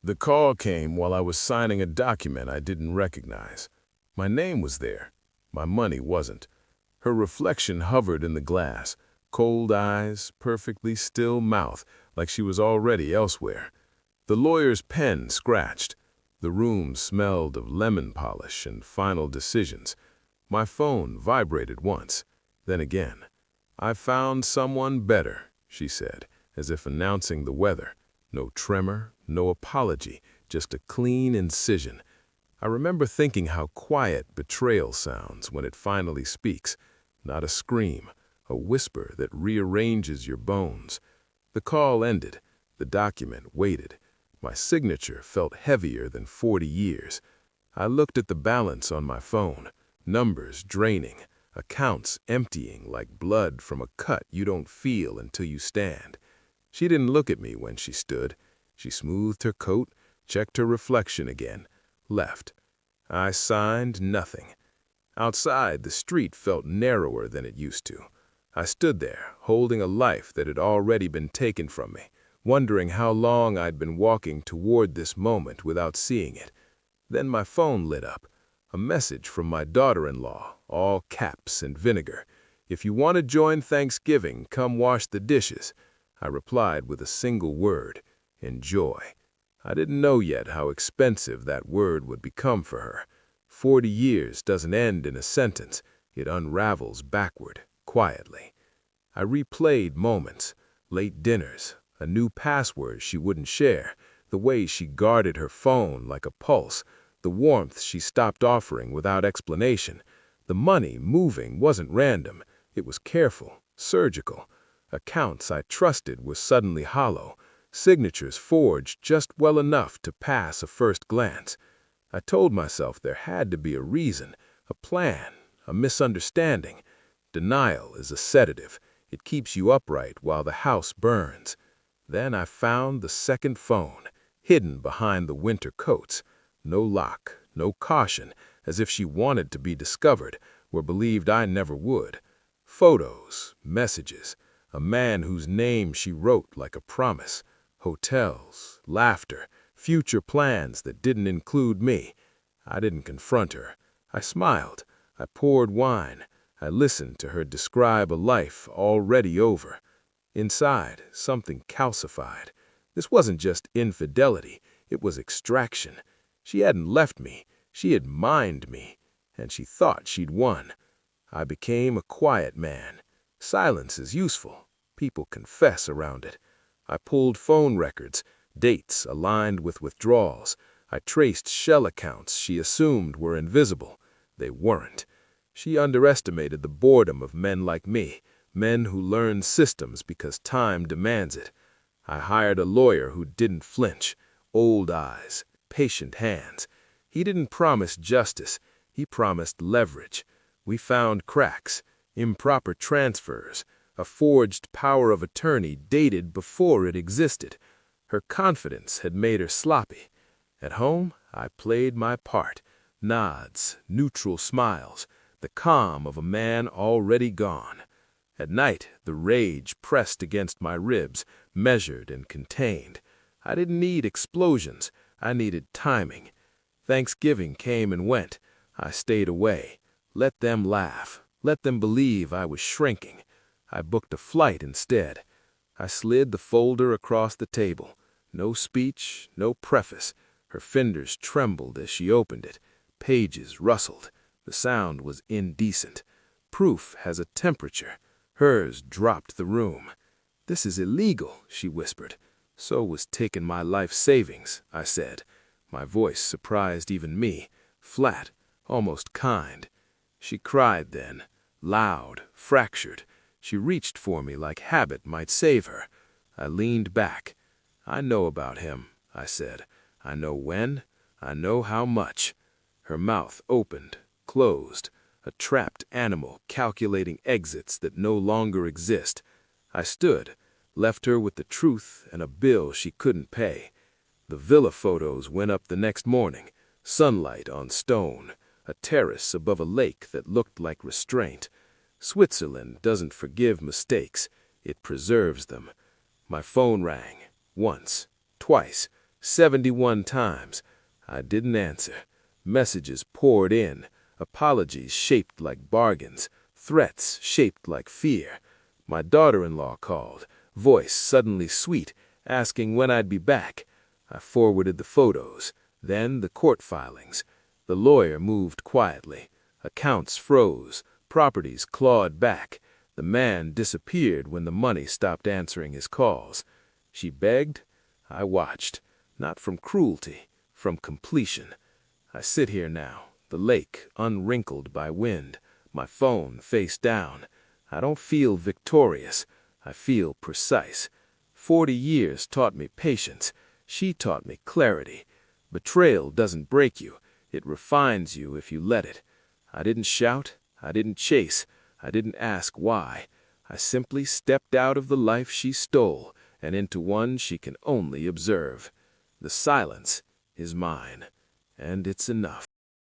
The call came while I was signing a document I didn't recognize. My name was there. My money wasn't. Her reflection hovered in the glass, cold eyes, perfectly still mouth, like she was already elsewhere. The lawyer's pen scratched. The room smelled of lemon polish and final decisions. My phone vibrated once, then again. "I found someone better," she said, as if announcing the weather. No tremor, no apology, just a clean incision. I remember thinking how quiet betrayal sounds when it finally speaks. Not a scream, a whisper that rearranges your bones. The call ended. The document waited. My signature felt heavier than 40 years. I looked at the balance on my phone. Numbers draining, accounts emptying like blood from a cut you don't feel until you stand. She didn't look at me when she stood. She smoothed her coat, checked her reflection again, left. I signed nothing. Outside, the street felt narrower than it used to. I stood there, holding a life that had already been taken from me, wondering how long I'd been walking toward this moment without seeing it. Then my phone lit up. A message from my daughter-in-law, all caps and vinegar. "If you want to join Thanksgiving, come wash the dishes." I replied with a single word: enjoy. I didn't know yet how expensive that word would become for her. 40 years doesn't end in a sentence. It unravels backward, quietly. I replayed moments, late dinners, a new password she wouldn't share, the way she guarded her phone like a pulse, the warmth she stopped offering without explanation. The money moving wasn't random. It was careful, surgical. Accounts I trusted were suddenly hollow, signatures forged just well enough to pass a first glance. I told myself there had to be a reason, a plan, a misunderstanding. Denial is a sedative. It keeps you upright while the house burns. Then I found the second phone, hidden behind the winter coats. No lock, no caution, as if she wanted to be discovered, or believed I never would. Photos, messages, a man whose name she wrote like a promise. Hotels, laughter, future plans that didn't include me. I didn't confront her. I smiled. I poured wine. I listened to her describe a life already over. Inside, something calcified. This wasn't just infidelity. It was extraction. She hadn't left me. She had mined me. And she thought she'd won. I became a quiet man. Silence is useful. People confess around it. I pulled phone records, dates aligned with withdrawals. I traced shell accounts she assumed were invisible. They weren't. She underestimated the boredom of men like me, men who learn systems because time demands it. I hired a lawyer who didn't flinch, old eyes, patient hands. He didn't promise justice. He promised leverage. We found cracks, improper transfers, a forged power of attorney dated before it existed. Her confidence had made her sloppy. At home, I played my part. Nods, neutral smiles, the calm of a man already gone. At night, the rage pressed against my ribs, measured and contained. I didn't need explosions. I needed timing. Thanksgiving came and went. I stayed away. Let them laugh. Let them believe I was shrinking. I booked a flight instead. I slid the folder across the table. No speech, no preface. Her fingers trembled as she opened it. Pages rustled. The sound was indecent. Proof has a temperature. Hers dropped the room. "This is illegal," she whispered. "So was taking my life savings," I said. My voice surprised even me. Flat, almost kind. She cried then, loud, fractured. She reached for me like habit might save her. I leaned back. "I know about him," I said. "I know when. I know how much." Her mouth opened, closed, a trapped animal calculating exits that no longer exist. I stood, left her with the truth and a bill she couldn't pay. The villa photos went up the next morning, sunlight on stone, a terrace above a lake that looked like restraint. Switzerland doesn't forgive mistakes, it preserves them. My phone rang, once, twice, 71 times. I didn't answer. Messages poured in, apologies shaped like bargains, threats shaped like fear. My daughter-in-law called, voice suddenly sweet, asking when I'd be back. I forwarded the photos, then the court filings. The lawyer moved quietly. Accounts froze, properties clawed back. The man disappeared when the money stopped answering his calls. She begged. I watched, not from cruelty, from completion. I sit here now, the lake unwrinkled by wind, my phone face down. I don't feel victorious. I feel precise. 40 years taught me patience. She taught me clarity. Betrayal doesn't break you. It refines you if you let it. I didn't shout. I didn't chase. I didn't ask why. I simply stepped out of the life she stole and into one she can only observe. The silence is mine, and it's enough.